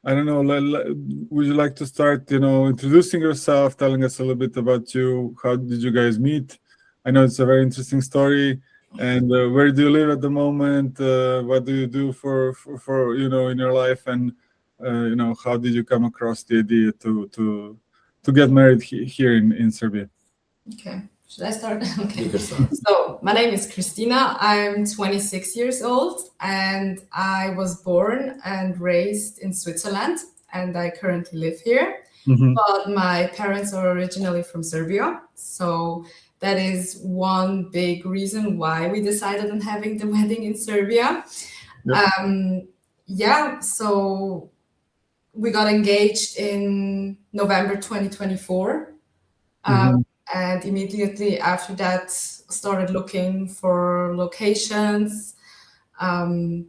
I don't know, would you like to start, introducing yourself, telling us a little bit about you? How did you guys meet? I know it's a very interesting story. And where do you live at the moment? What do you do for in your life? And how did you come across the idea to get married here in Serbia? Okay, should I start? Okay. So my name is Kristina. I'm 26 years old, and I was born and raised in Switzerland, and I currently live here. Mm-hmm. But my parents are originally from Serbia, so that is one big reason why we decided on having the wedding in Serbia. Yep. So we got engaged in November 2024. Mm-hmm. And immediately after that, started looking for locations. What do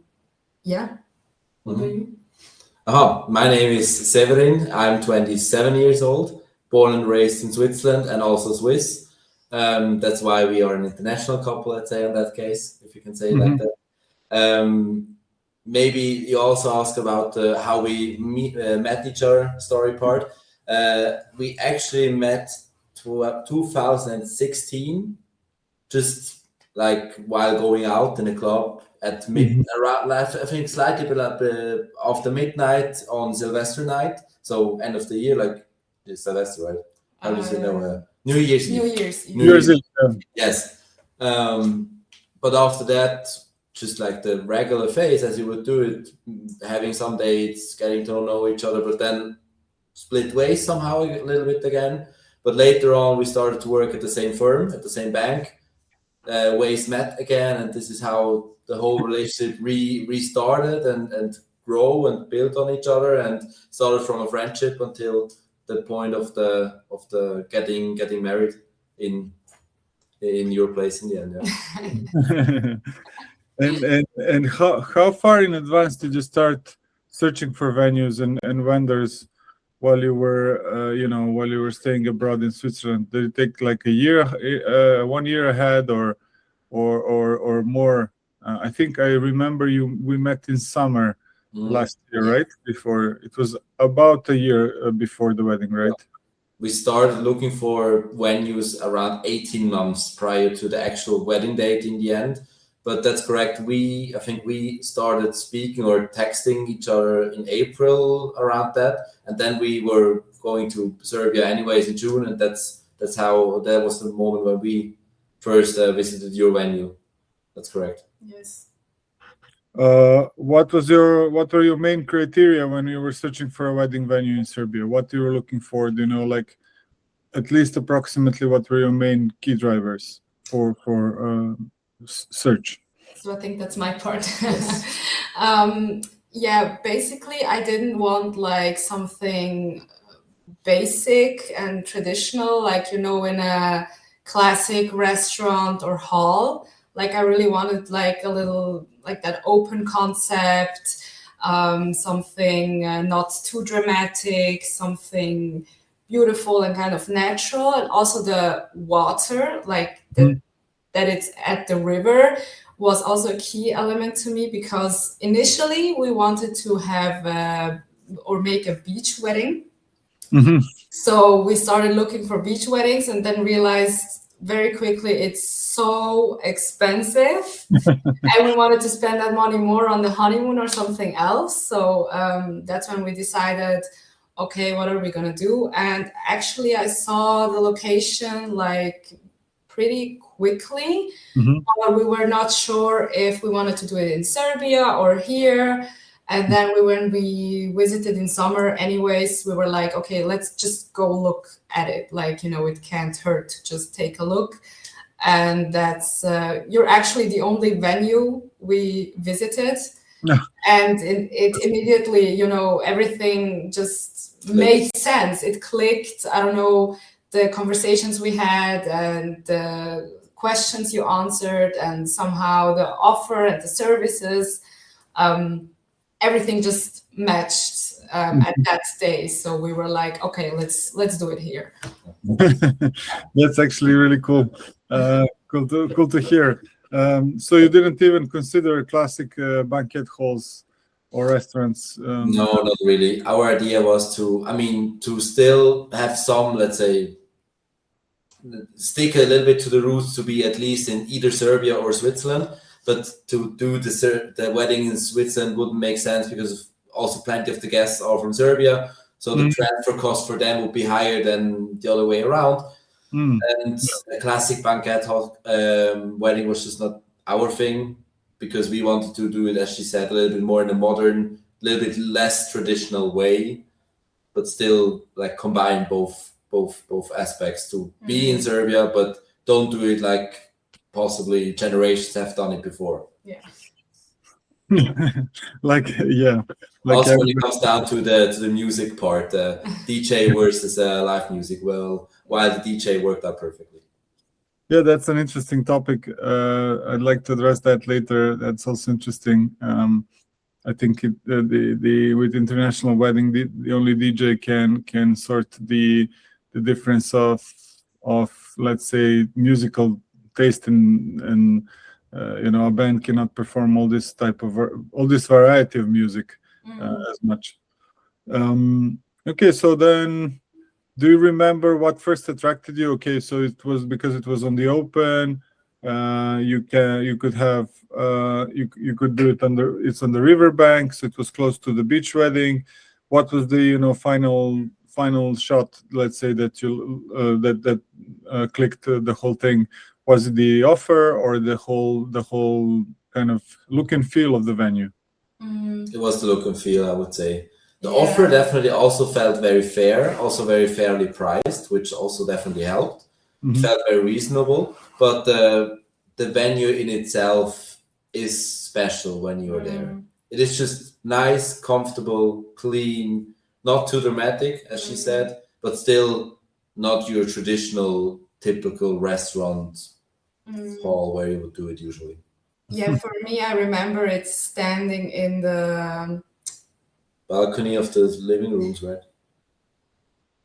you? My name is Severin. I'm 27 years old, born and raised in Switzerland and also Swiss. That's why we are an international couple, let's say, in that case, if you can say it like that. Maybe you also ask about how we met each other, story part. We actually met 2016, just like while going out in a club at around, I think slightly after midnight on Sylvester night, so end of the year, like it's Sylvester, right? How do you know? New Year's Eve. Yes. But after that, just like the regular phase, as you would do it, having some dates, getting to know each other, but then split ways somehow a little bit again. But later on, we started to work at the same firm, at the same bank. Ways met again, and this is how the whole relationship restarted and grow and build on each other, and started from a friendship until the point of the getting married in your place in the end. Yeah. and how far in advance did you start searching for venues and vendors while you were staying abroad in Switzerland? Did it take like a year, 1 year ahead, or more? I think I remember we met in summer last year, right? Before it was about a year before the wedding, right? We started looking for venues around 18 months prior to the actual wedding date in the end. But that's correct. I think we started speaking or texting each other in April around that, and then we were going to Serbia anyways in June, and that was the moment when we first visited your venue. That's correct. Yes. What were your main criteria when you were searching for a wedding venue in Serbia? What you were looking for? Do you know, like, at least approximately what were your main key drivers for search? So I think that's my part. Basically I didn't want like something basic and traditional, like, in a classic restaurant or hall. Like, I really wanted like a little, like that open concept, something not too dramatic, something beautiful and kind of natural. And also the water, like that it's at the river, was also a key element to me, because initially we wanted to have make a beach wedding. Mm-hmm. So we started looking for beach weddings, and then realized very quickly it's so expensive and we wanted to spend that money more on the honeymoon or something else. So that's when we decided, okay, what are we gonna do? And actually I saw the location like pretty quickly. Mm-hmm. But we were not sure if we wanted to do it in Serbia or here. And then when we visited in summer anyways, we were like, okay, let's just go look at it. Like, it can't hurt to just take a look. And that's, you're actually the only venue we visited. No. And it immediately, everything just made sense. It clicked. I don't know, the conversations we had and the questions you answered, and somehow the offer and the services, everything just matched at that day. So we were like, okay, let's do it here. That's actually really cool. Cool to hear. So you didn't even consider classic banquet halls restaurants? No, not really. Our idea was to still have some, let's say, stick a little bit to the roots, to be at least in either Serbia or Switzerland. But to do the wedding in Switzerland wouldn't make sense, because also plenty of the guests are from Serbia. So the transfer cost for them would be higher than the other way around. And a classic banquet wedding was just not our thing, because we wanted to do it, as she said, a little bit more in a modern, little bit less traditional way, but still like combine both aspects, to be in Serbia, but don't do it like possibly generations have done it before. Yeah. Also, when it comes down to the music part, DJ versus live music, while the DJ worked out perfectly. Yeah, that's an interesting topic. I'd like to address that later. That's also interesting. I think with international wedding, the only DJ can sort the difference of let's say musical taste, and a band cannot perform all this variety of music as much. Okay, so then, do you remember what first attracted you? Okay, so it was because it was on the open. You could do it it's on the riverbank, so it was close to the beach wedding. What was the final shot, let's say, that you that clicked the whole thing? Was it the offer, or the whole kind of look and feel of the venue? It was the look and feel, I would say. The offer definitely also felt very fair, also very fairly priced, which also definitely helped. It felt very reasonable, but the venue in itself is special when you're there. It is just nice, comfortable, clean, not too dramatic, as she said, but still not your traditional, typical restaurant hall where you would do it usually. Yeah, for me, I remember it standing in the balcony of the living rooms, right?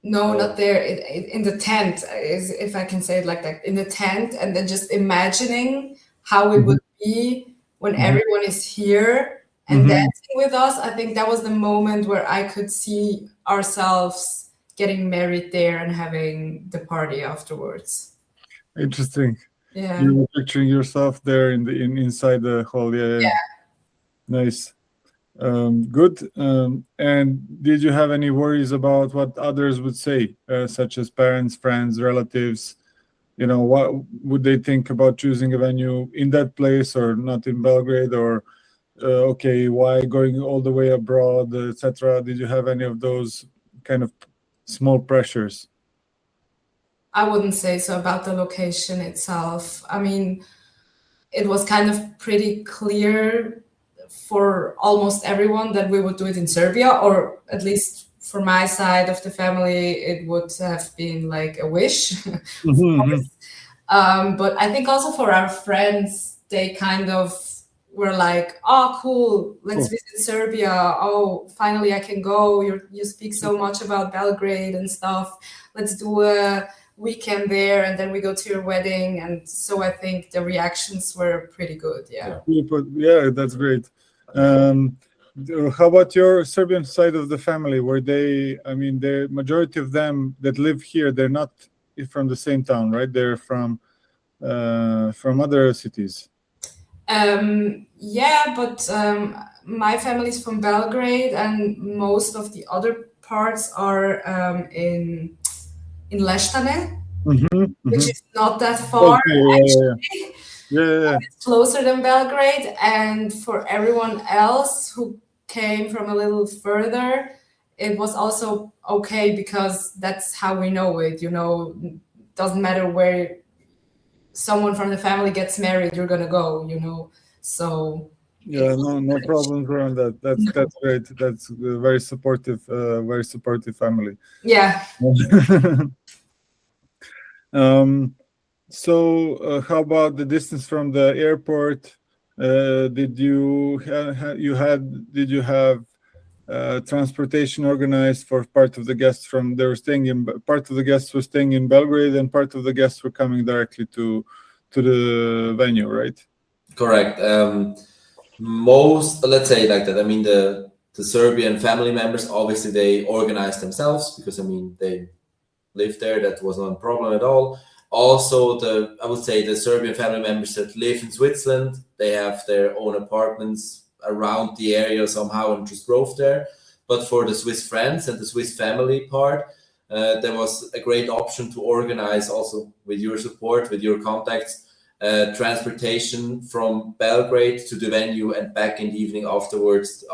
No, not there. In the tent, if I can say it like that, in the tent, and then just imagining how it would be when everyone is here and dancing with us. I think that was the moment where I could see ourselves getting married there and having the party afterwards. Interesting. Yeah. You were picturing yourself there inside the hall. Yeah. Nice. Good. And did you have any worries about what others would say, such as parents, friends, relatives? What would they think about choosing a venue in that place or not in Belgrade, or okay, why going all the way abroad, etc.? Did you have any of those kind of small pressures? I wouldn't say so about the location itself. I mean, it was kind of pretty clear for almost everyone that we would do it in Serbia, or at least for my side of the family, it would have been like a wish. But I think also for our friends, they kind of were like, oh, cool, let's visit Serbia. Oh, finally I can go. You speak so much about Belgrade and stuff. Let's do a weekend there, and then we go to your wedding. And so I think the reactions were pretty good. Yeah, that's great. How about your Serbian side of the family? Were they, the majority of them that live here, they're not from the same town, right? They're from other cities. But my family's from Belgrade, and most of the other parts are in Leštane, which is not that far, actually. Yeah. It's closer than Belgrade. And for everyone else who came from a little further, it was also okay, because that's how we know it. Doesn't matter where someone from the family gets married, you're gonna go. So no problems around that. That's great. That's a very supportive family. Yeah. So how about the distance from the airport? Did you have transportation organized for part of the guests part of the guests were staying in Belgrade, and part of the guests were coming directly to the venue, right? Correct. let's say like that. I mean, the Serbian family members, obviously they organized themselves because, I mean, they lived there. That was not a problem at all. Also, I would say the Serbian family members that live in Switzerland, they have their own apartments around the area somehow and just drove there. But for the Swiss friends and the Swiss family part, there was a great option to organize also with your support, with your contacts, transportation from Belgrade to the venue and back in the evening afterwards,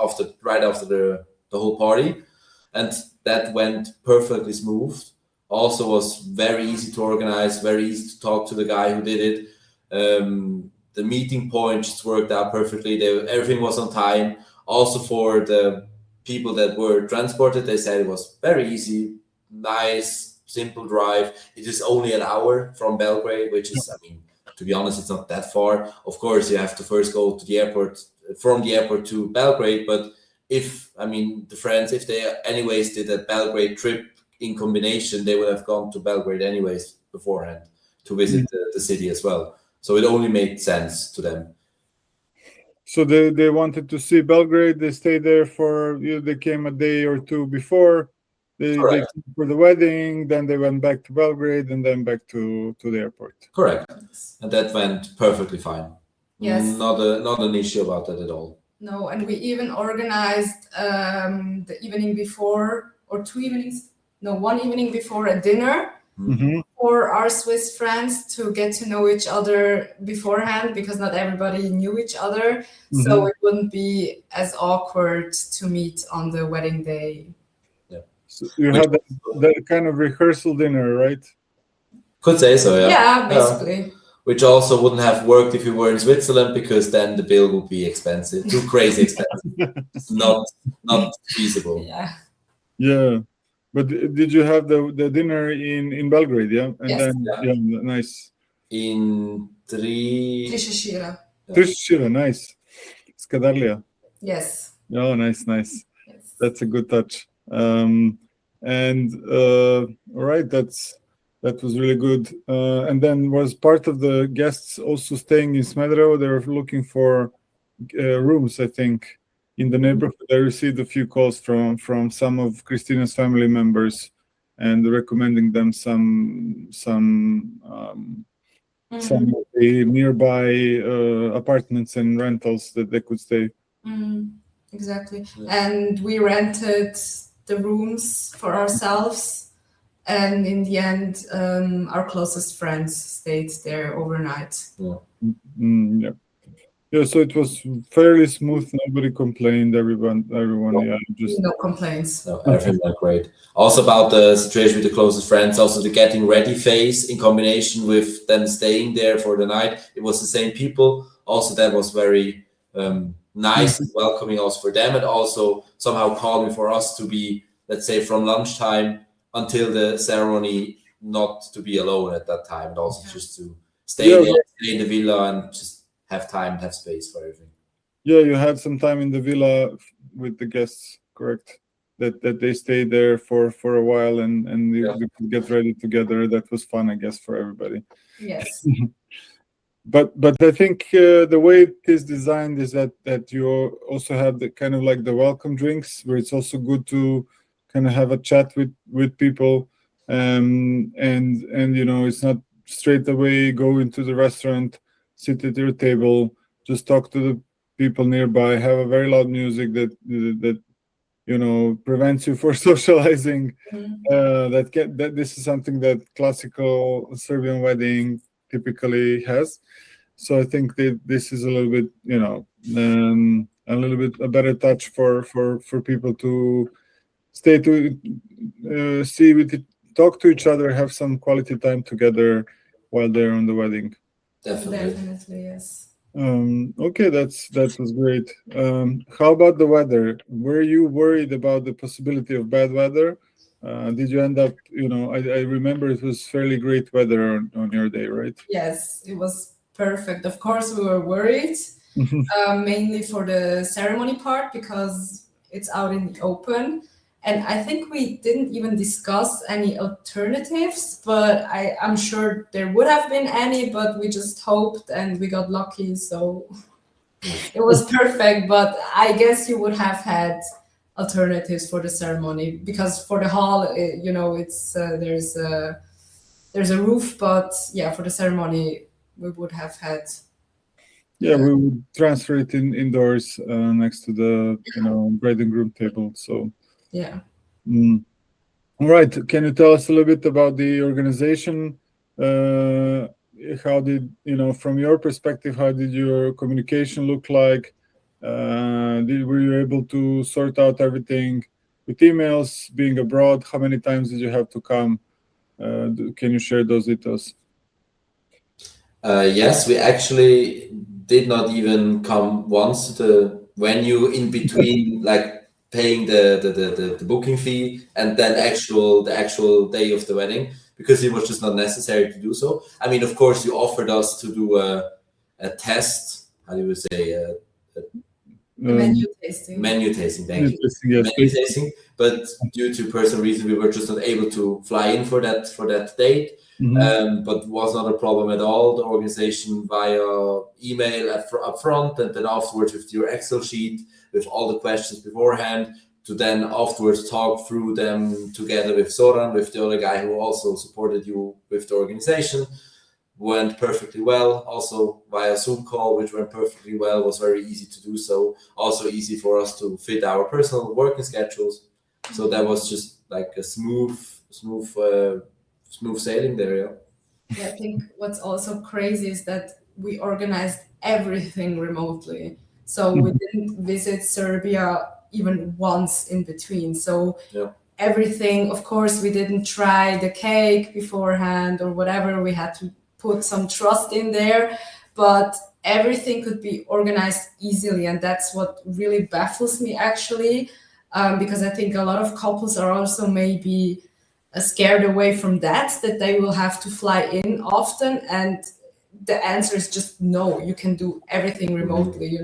right after the whole party. And that went perfectly smooth. Also was very easy to organize, very easy to talk to the guy who did it. The meeting point just worked out perfectly. Everything was on time. Also for the people that were transported, they said it was very easy, nice, simple drive. It is only an hour from Belgrade, which is, I mean, to be honest, it's not that far. Of course, you have to first go to the airport, from the airport to Belgrade. But the friends, if they anyways did a Belgrade trip in combination, they would have gone to Belgrade anyways beforehand to visit the city as well. So it only made sense to them. So they wanted to see Belgrade. They stayed there they came a day or two before. They came for the wedding, then they went back to Belgrade and then back to the airport. Correct. And that went perfectly fine. Yes. Not an issue about that at all. No, and we even organized the evening before, or 2 evenings, no, 1 evening before a dinner for our Swiss friends to get to know each other beforehand, because not everybody knew each other. So it wouldn't be as awkward to meet on the wedding day. So you had that kind of rehearsal dinner, right? Could say so, yeah. Yeah, basically. Which also wouldn't have worked if you were in Switzerland, because then the bill would be expensive, too crazy expensive. not feasible. Yeah. Yeah. But did you have the dinner in Belgrade, yeah? And yes. Then, nice. In Trišešira. Trišešira, nice. Skadarlija. Yes. Oh, nice. Yes. That's a good touch. All right, that was really good. And then was part of the guests also staying in Smederevo? They were looking for rooms, I think, in the neighborhood. I received a few calls from some of Kristina's family members and recommending them some of the nearby apartments and rentals that they could stay. Exactly. And we rented the rooms for ourselves, and in the end our closest friends stayed there overnight. Yeah, so it was fairly smooth. Nobody complained. Everyone, just no complaints. No, everything went great. Also about the situation with the closest friends, also the getting ready phase in combination with them staying there for the night. It was the same people. Also, that was very nice and welcoming also for them, and also somehow calming for us to be, let's say, from lunchtime until the ceremony, not to be alone at that time, and also just to stay there, stay in the villa, and just have time, have space for everything. Yeah, you had some time in the villa with the guests, correct? That they stayed there for a while and you could get ready together. That was fun, I guess, for everybody. Yes. But I think the way it is designed is that you also have the kind of like the welcome drinks, where it's also good to kind of have a chat with people, and it's not straight away go into the restaurant, sit at your table, just talk to the people nearby, have a very loud music that prevents you from socializing. That this is something that classical Serbian wedding typically has. So I think that this is a little bit, a better touch for people to stay to talk to each other, have some quality time together while they're on the wedding. Definitely, yes. Okay, that was great. How about the weather? Were you worried about the possibility of bad weather? Did you end up, I remember it was fairly great weather on your day, right? Yes, it was perfect. Of course, we were worried, mainly for the ceremony part, because it's out in the open. And I think we didn't even discuss any alternatives, but I'm sure there would have been any, but we just hoped and we got lucky. So it was perfect. But I guess you would have had alternatives for the ceremony, because for the hall, it's there's a roof, but yeah, for the ceremony we would have had. Yeah, we would transfer it indoors next to the bride and groom table. So yeah. All right. Can you tell us a little bit about the organization? How did from your perspective, how did your communication look like? Were you able to sort out everything with emails? Being abroad, how many times did you have to come? Can you share those with us? Yes, we actually did not even come once to the venue in between, like paying the booking fee and then the actual day of the wedding, because it was just not necessary to do so. I mean, of course, you offered us to do a test. How do you say? Menu tasting. Menu tasting, thank you. Yes, menu tasting, but due to personal reasons, we were just not able to fly in for that date. But was not a problem at all. The organization via email up front, and then afterwards with your Excel sheet with all the questions beforehand, to then afterwards talk through them together with Zoran, with the other guy who also supported you with the organization. Went perfectly well. Also via Zoom call, which went perfectly well, was very easy to do so. Also easy for us to fit our personal working schedules. So that was just like a smooth sailing there. Yeah, I think what's also crazy is that we organized everything remotely. So we didn't visit Serbia even once in between. So everything, of course, we didn't try the cake beforehand or whatever. We had to put some trust in there, but everything could be organized easily. And that's what really baffles me, actually, because I think a lot of couples are also maybe scared away from that they will have to fly in often. And the answer is just no, you can do everything remotely,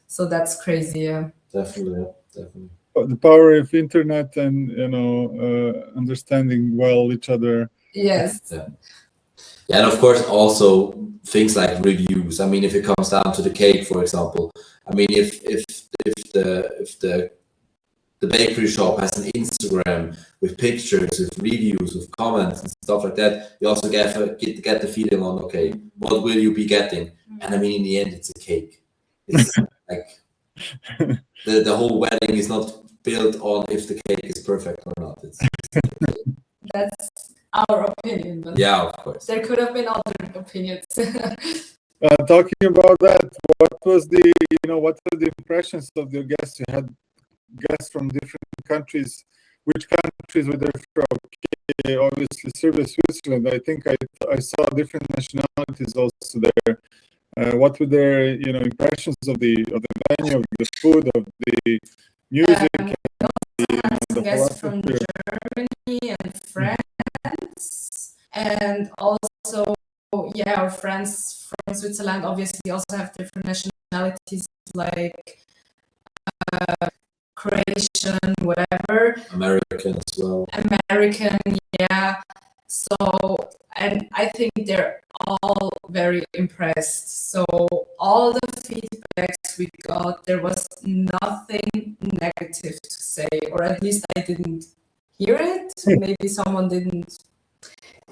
So that's crazy. Yeah. Definitely. The power of internet and understanding well each other. Yes. Yeah, and of course also things like reviews. I mean, if it comes down to the cake, for example, I mean, if the bakery shop has an Instagram with pictures, with reviews, with comments and stuff like that, you also get the feeling on, okay, what will you be getting? And I mean, in the end, it's a cake. It's like the whole wedding is not built on if the cake is perfect or not. That's our opinion, but yeah, of course, there could have been other opinions. Talking about that, what were the impressions of your guests? You had guests from different countries. Which countries were there from? Okay, obviously Serbia, Switzerland. I think I saw different nationalities also there. What were their impressions of the menu, of the food, of the music? The guests from Germany and France, and also our friends from Switzerland obviously also have different nationalities, like Croatian, whatever. American as well. American, yeah. So, and I think they're all very impressed. So all the feedbacks we got, there was nothing negative to say, or at least I didn't hear it. Maybe someone didn't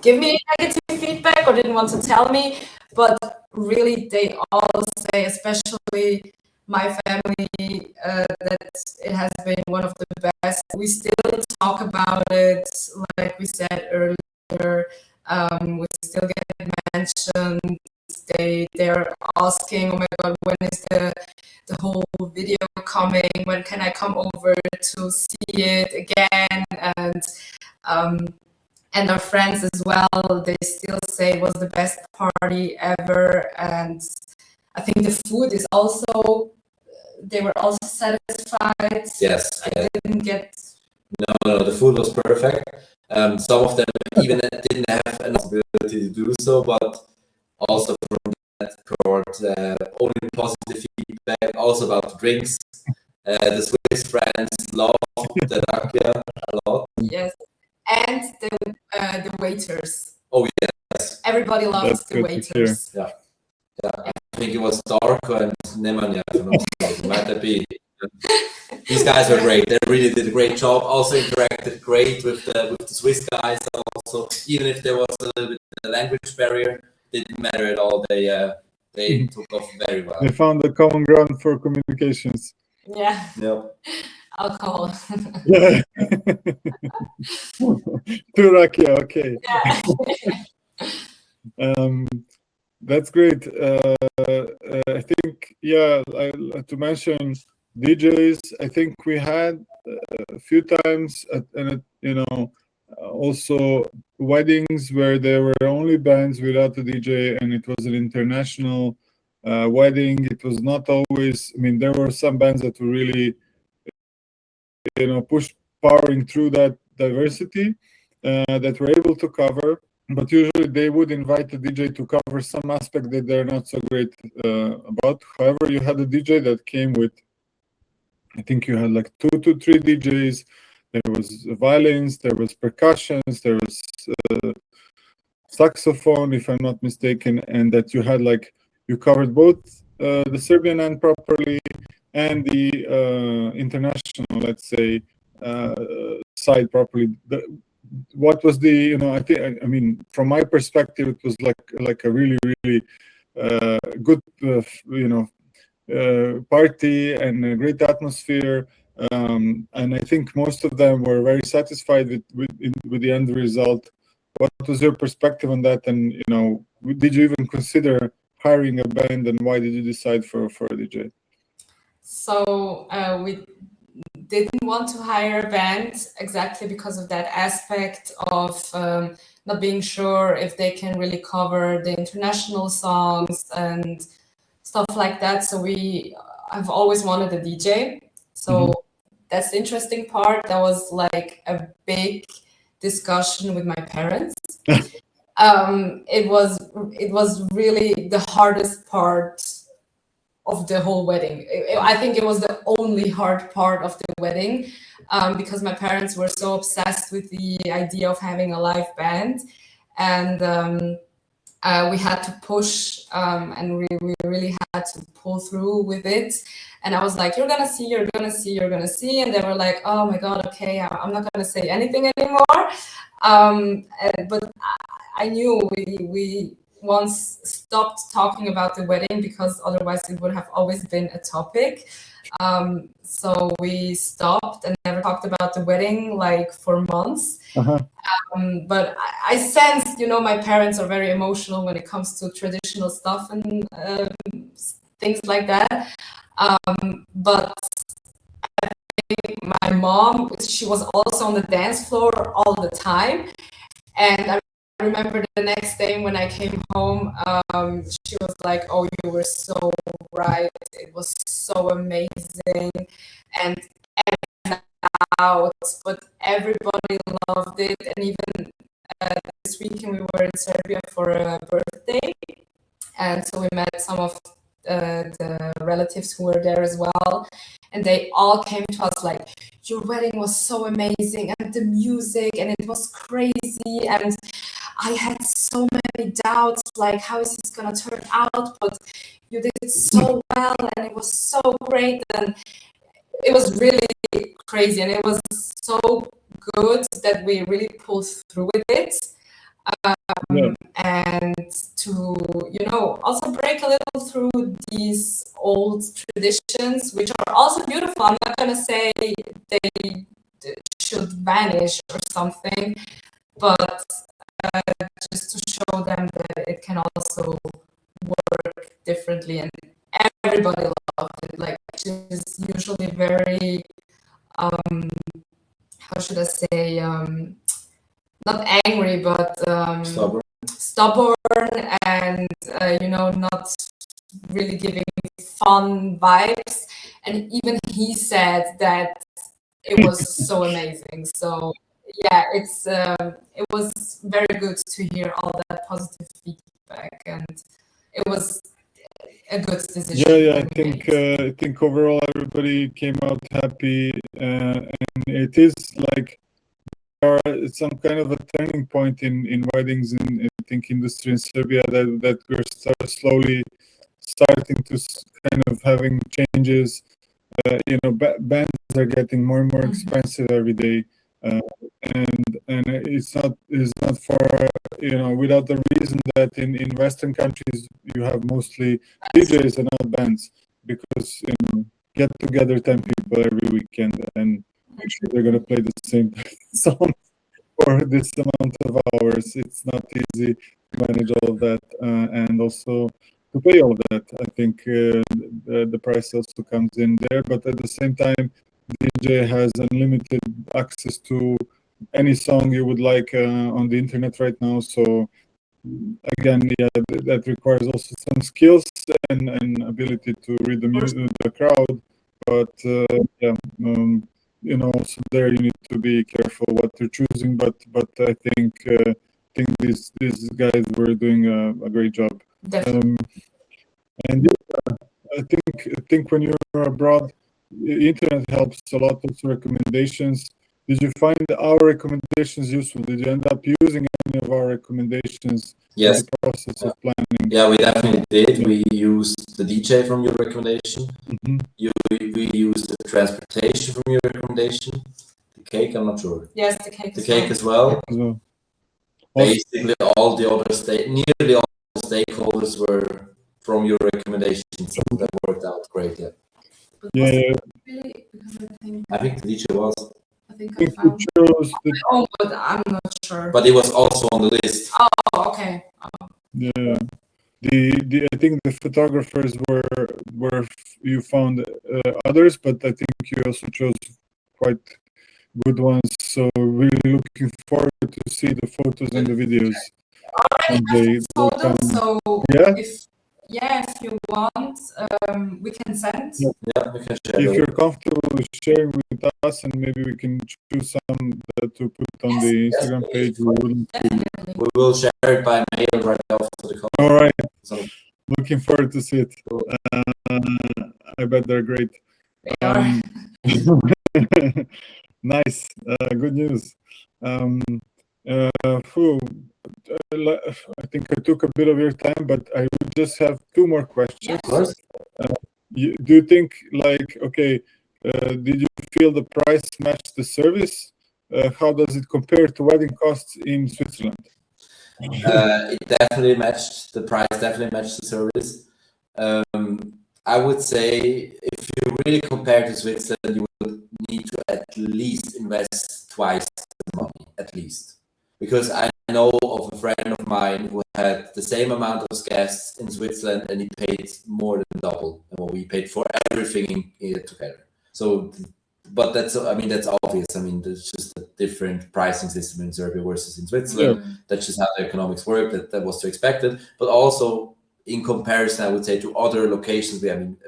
give me negative feedback or didn't want to tell me, but really they all say, especially my family, that it has been one of the best. We still talk about it, like we said earlier. We still get mentioned. They're asking, oh my God, when is the whole video coming? When can I come over to see it again? And our friends as well, they still say it was the best party ever. And I think the food is also, they were also satisfied. Yes. I didn't get... No, the food was perfect. Some of them even didn't have an ability to do so, but also from that cohort, only positive feedback, also about the drinks. The Swiss friends loved the rakia a lot. Yes, and the waiters. Oh yes, everybody loves the waiters. Yeah. think it was Darko and Nemanja. Might that be? These guys were great. They really did a great job. Also interacted great with the Swiss guys. Also, even if there was a little bit of a language barrier, didn't matter at all. They took off very well. They found a common ground for communications. Yeah. Yep. Alcohol. Yeah. Turakia, okay. Yeah. That's great. I think, yeah, to mention DJs, I think we had a few times, also weddings where there were only bands without a DJ, and it was an international wedding. It was not always, there were some bands that were really, powering through that diversity that were able to cover. But usually they would invite the DJ to cover some aspect that they're not so great about. However, you had a DJ that came with, I think you had like 2 to 3 DJs. There was violins, there was percussions, there was saxophone, if I'm not mistaken, and that you had you covered both the Serbian end properly and the international, let's say, side properly. What was the, from my perspective, it was like a really, really good, party and a great atmosphere. And I think most of them were very satisfied with the end result. What was your perspective on that? And, did you even consider hiring a band, and why did you decide for a DJ? So we didn't want to hire a band exactly because of that aspect of not being sure if they can really cover the international songs and stuff like that. So I've always wanted a DJ. So that's the interesting part. That was like a big discussion with my parents. It was really the hardest part of the whole wedding. I think it was the only hard part of the wedding, because my parents were so obsessed with the idea of having a live band, and we had to push, and we really had to pull through with it. And I was like, you're gonna see, and they were like, oh my god, okay, I'm not gonna say anything anymore. But I knew we once stopped talking about the wedding, because otherwise it would have always been a topic. So we stopped and never talked about the wedding for months. But I sensed, my parents are very emotional when it comes to traditional stuff and things like that. But I think my mom, she was also on the dance floor all the time. And I remember the next day when I came home, she was like, oh, you were so right. It was so amazing. And out, but everybody loved it. And even this weekend we were in Serbia for a birthday. And so we met some of the relatives who were there as well. And they all came to us like, your wedding was so amazing, and the music, and it was crazy. And I had so many doubts, like, how is this gonna turn out? But you did so well, and it was so great. And it was really crazy, and it was so good that we really pulled through with it. And to, also break a little through these old traditions, which are also beautiful. I'm not going to say they should vanish or something, but just to show them that it can also work differently, and everybody loved it. Like, she's usually very, how should I say, not angry, but stubborn, and not really giving fun vibes. And even he said that it was so amazing. So yeah, it was very good to hear all that positive feedback, and it was a good decision. Yeah. I think overall everybody came out happy, and it is like it's some kind of a turning point in weddings in I think industry in Serbia that we're starting to kind of having changes. Bands are getting more and more expensive every day, and it's not for without the reason that in Western countries you have mostly DJs and not bands, because get together 10 people every weekend and actually they're going to play the same song for this amount of hours. It's not easy to manage all of that, and also to pay all of that. I think the price also comes in there, but at the same time, DJ has unlimited access to any song you would like on the internet right now. So again, that requires also some skills and ability to read the crowd. But also there you need to be careful what you're choosing. But I think these guys were doing a great job. And I think when you're abroad, the internet helps a lot. Also recommendations. Did you find our recommendations useful? Did you end up using any of our recommendations? Yes. In the process of planning. Yeah, we definitely did. We used the DJ from your recommendation. We used the transportation from your recommendation. The cake, I'm not sure. Yes, the cake. The cake as well. Basically, all the other nearly all the stakeholders were from your recommendations, so that worked out great. Yeah. I think the DJ was. I think I found but I'm not sure. But it was also on the list. Oh, okay. Yeah. I think the photographers were you found others, but I think you also chose quite good ones. So really looking forward to see the photos and the videos. Already photos, so yeah. If you want, we can send. Yeah, we can share. If you're comfortable with sharing with us, and maybe we can choose some to put on the Instagram page. We will share it by mail right after the call. All right. So, looking forward to see it. Cool. I bet they're great. Nice. Good news. I think I took a bit of your time, but I would just have two more questions. Yes. Do you think, did you feel the price matched the service? How does it compare to wedding costs in Switzerland? It definitely matched the price. Definitely matched the service. I would say if you really compare to Switzerland, you would need to at least invest twice the money, at least. Because I know of a friend of mine who had the same amount of guests in Switzerland and he paid more than double than what we paid for everything together. So, but that's obvious. I mean, there's just a different pricing system in Serbia versus in Switzerland. Yeah. That's just how the economics work. That was to expected. But also in comparison, I would say to other locations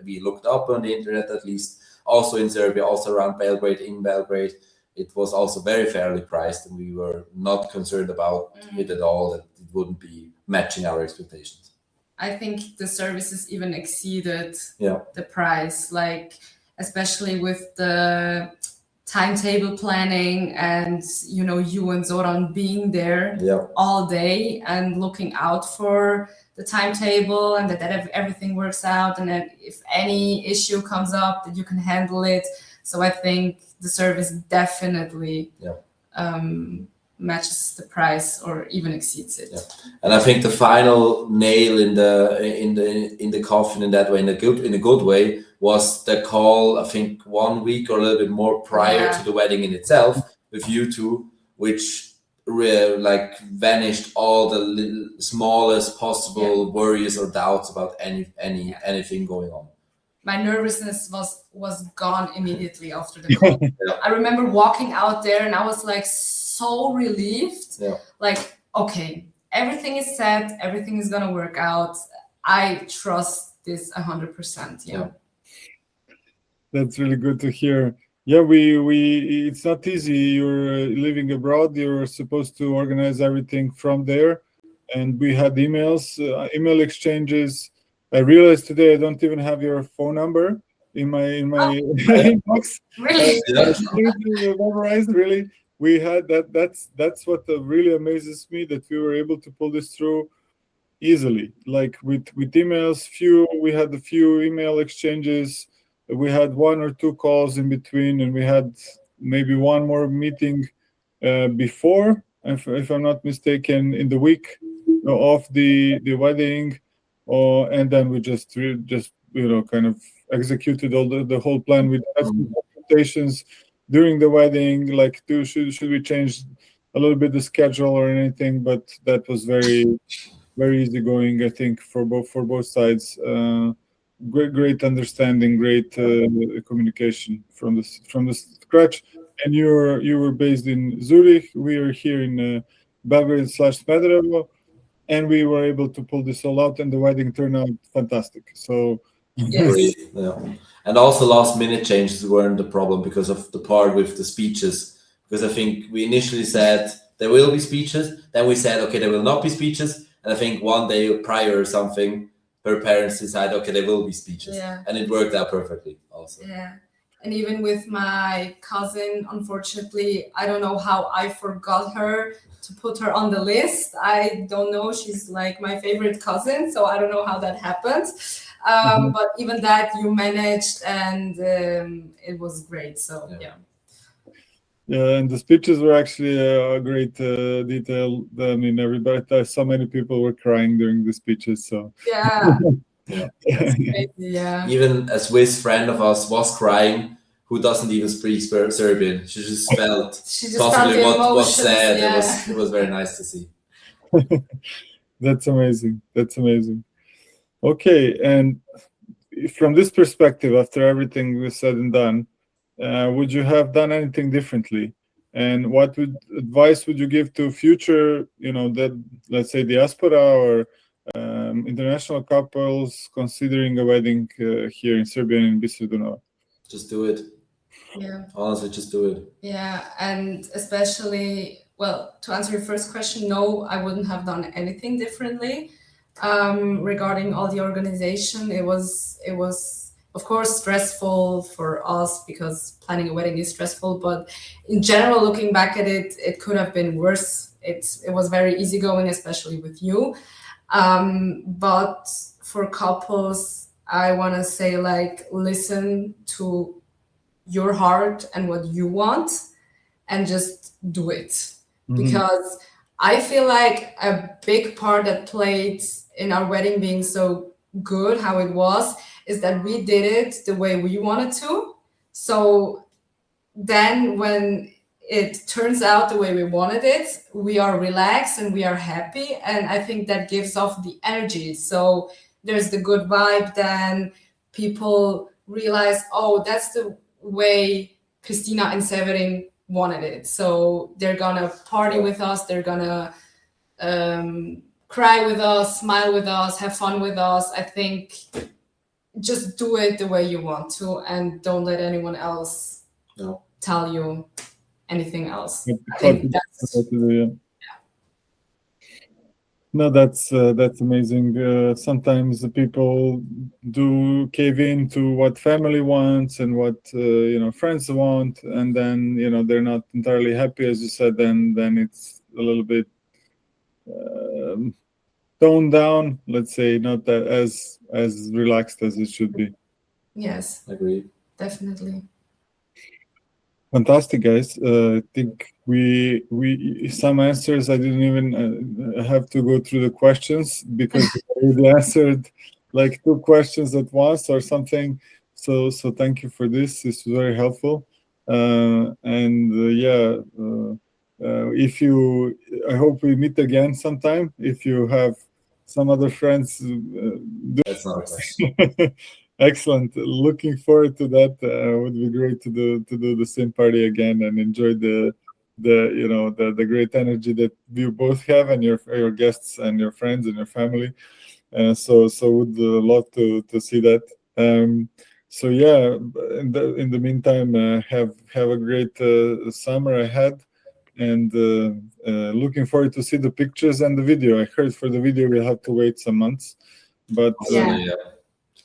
we looked up on the internet, at least also in Serbia, also around Belgrade, in Belgrade. It was also very fairly priced, and we were not concerned about it at all, that it wouldn't be matching our expectations. I think the services even exceeded the price, especially with the timetable planning and, you and Zoran being there all day and looking out for the timetable and that everything works out, and that if any issue comes up, that you can handle it. So I think the service definitely matches the price or even exceeds it. Yeah. And I think the final nail in the coffin in that way, in a good way, was the call. I think 1 week or a little bit more prior to the wedding in itself with you two, which vanished all the smallest possible worries or doubts about anything going on. My nervousness was gone immediately after the call. I remember walking out there and I was so relieved. Okay, everything is set, everything is gonna work out. I trust this 100%. That's really good to hear. We it's not easy. You're living abroad. You're supposed to organize everything from there, and we had email exchanges. I realized today I don't even have your phone number in my inbox. Really? Memorized. Really, we had that. That's what really amazes me, that we were able to pull this through. easily, like with emails. We had a few email exchanges. We had 1 or 2 calls in between, and we had maybe one more meeting before, if I'm not mistaken, in the week of the wedding, and then we just kind of executed all the whole plan. We had some consultations during the wedding, like should we change a little bit the schedule or anything, but that was very, very easygoing, I think, for both sides. Great understanding, great communication from the scratch. And you were based in Zurich. We are here in Belgrade/Smederevo, and we were able to pull this all out, and the wedding turned out fantastic. So yes. Yeah. And also last minute changes weren't the problem because of the part with the speeches. Because I think we initially said there will be speeches, then we said okay, there will not be speeches, and I think one day prior or something, her parents decided okay, there will be speeches, and it worked out perfectly also. Yeah. And even with my cousin, unfortunately, I don't know how I forgot her to put her on the list. I don't know. She's like my favorite cousin, so I don't know how that happened. But even that you managed, and it was great. So yeah. Yeah, and the speeches were actually a great detail. I mean, everybody, so many people were crying during the speeches. So yeah. Crazy, yeah. Even a Swiss friend of us was crying, who doesn't even speak Serbian. She just felt possibly what was said. Yeah. It was very nice to see. That's amazing. That's amazing. Okay, and from this perspective, after everything was said and done, would you have done anything differently? And what advice would you give to future, that, let's say, diaspora or international couples considering a wedding here in Serbia and in Biseru Dunava? Just do it. Yeah. Honestly, just do it. Yeah, and especially, well, to answer your first question, no, I wouldn't have done anything differently. Regarding all the organization, it was of course stressful for us because planning a wedding is stressful, but in general, looking back at it, it could have been worse. It was very easygoing, especially with you. But for couples, I want to say, like, listen to your heart and what you want and just do it. Because I feel like a big part that played in our wedding being so good, how it was, is that we did it the way we wanted to. So then when it turns out the way we wanted it, we are relaxed and we are happy. And I think that gives off the energy. So there's the good vibe. Then people realize, oh, that's the way Kristina and Severin wanted it. So they're gonna party with us. They're gonna cry with us, smile with us, have fun with us. I think just do it the way you want to, and don't let anyone else tell you anything else. I think that's No, that's amazing. Sometimes the people do cave in to what family wants and what friends want, and then they're not entirely happy, as you said. Then it's a little bit toned down. Let's say not that as relaxed as it should be. Yes, agreed. Definitely. Fantastic, guys. I think we some answers I didn't even have to go through the questions because we answered like 2 questions at once or something. So thank you for this. This was very helpful. I hope we meet again sometime. If you have some other friends, that's not a question. Excellent. Looking forward to that. Would be great to do the same party again and enjoy the great energy that you both have and your guests and your friends and your family. So would love to see that. In the meantime, have a great summer ahead, and looking forward to see the pictures and the video. I heard for the video we'll have to wait some months, but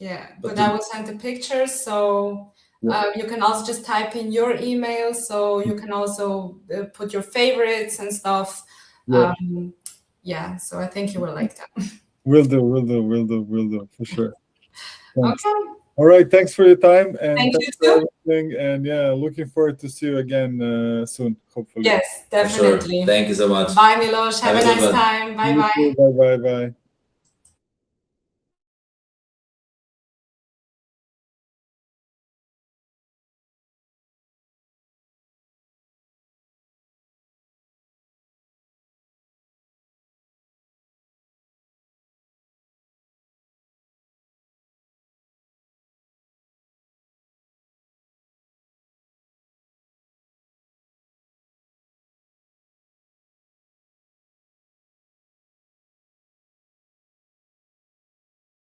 yeah, but I will send the pictures, so you can also just type in your email, so you can also put your favorites and stuff. So I think you will like that. Will do for sure. Thanks. Okay. All right, thanks for your time, and Thank you thanks for too. everything. And yeah, looking forward to see you again soon, hopefully. Yes, For sure. definitely. Thank you so much. Bye, Milos. Have Have a a good nice one. time. Bye bye. Bye bye.